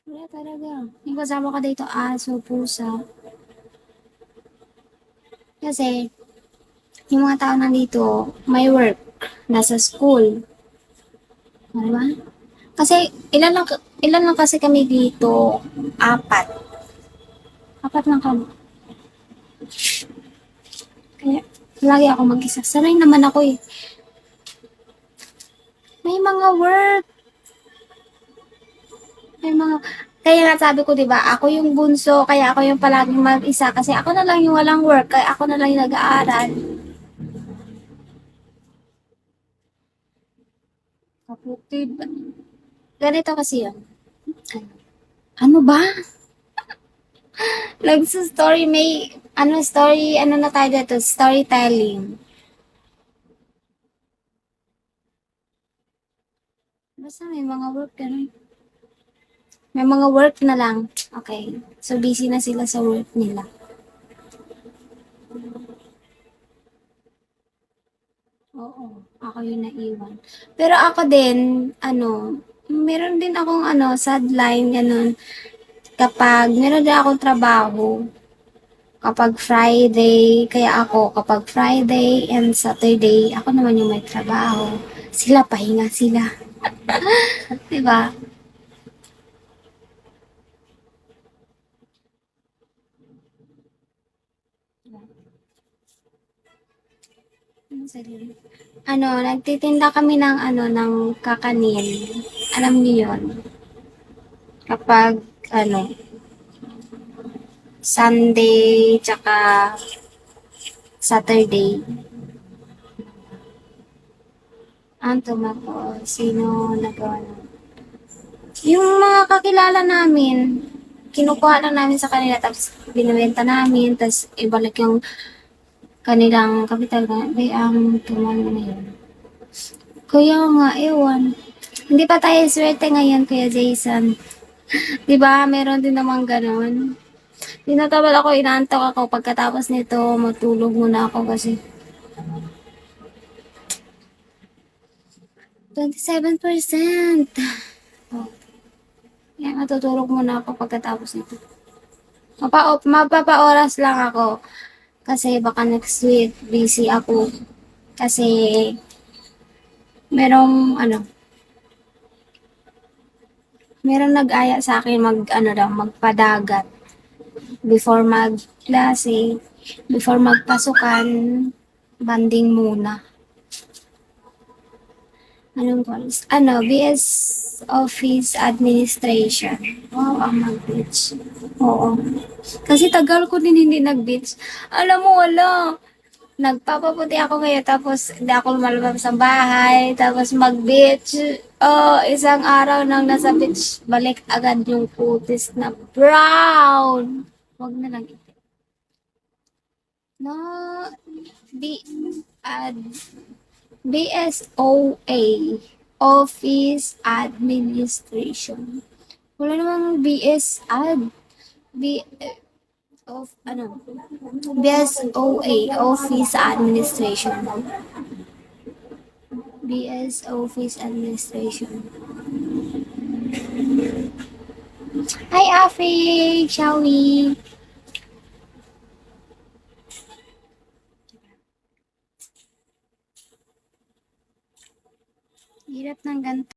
Wala talaga. Yung kasama ko dito, aso, pusa. Kasi, yung mga tao nandito, may work, nasa school. Diba? Kasi, ilan lang kasi kami dito? Apat. Apat lang kami. Kaya, lagi ako mag-isa. Sanay naman ako eh. May mga work. May mga, kaya nga sabi ko, di ba, ako yung bunso, kaya ako yung palaging mag-isa. Kasi ako na lang yung walang work, kaya ako na lang yung nag-aaral. Kaputid. Ganito kasi yun. Ano ba? Nagsa-story may, story, ano na tayo dito, storytelling. Basta may mga work, ganun. May mga work na lang. Okay. So, busy na sila sa work nila. Oo. Ako yung naiwan. Pero ako din, meron din akong, sideline, ganun. Kapag, meron din akong trabaho. Kapag Friday, kaya ako, kapag Friday and Saturday, ako naman yung may trabaho. Sila, pahinga sila. Diba? Ano sarili? Nagtitinda kami ng ng kakanin. Alam niyo 'yon. Kapag ano, Sunday tsaka Saturday. Ang tumako, sino nagawa nun? Yung mga kakilala namin, kinukuha lang namin sa kanila tapos binibenta namin tapos ibalik yung kanilang kapital ang tumalo na yun. Kaya nga, ewan. Hindi pa tayo swerte ngayon, Kuya Jason. 'Di ba? Meron din namang gano'n. Tinatamad ako, inaantok ako. Pagkatapos nito, matulog muna ako kasi 27%. Oh, kaya matutulog muna ako pagkatapos nito. Mapapa-oras lang ako kasi baka next week busy ako. Kasi merong merong nag-aya sa akin magpadagat before mag-klase, before magpasukan, banding muna. Anong course? BS Office Administration. Wow, ang mag-beach. Oo. Kasi tagal ko din hindi nag-beach. Alam mo, wala. Nagpapaputi ako ngayon, tapos hindi ako lumalabas sa bahay, tapos mag-beach. Oh, isang araw nang nasa beach, balik agad yung putis na brown. Huwag na lang ito. No, B, ad, BSOA, Office Administration. Wala namang BS ad. B, of, BSOA, Office Administration. BS Office Administration. Hi, Afi! Shall we? Hirap ng ganito.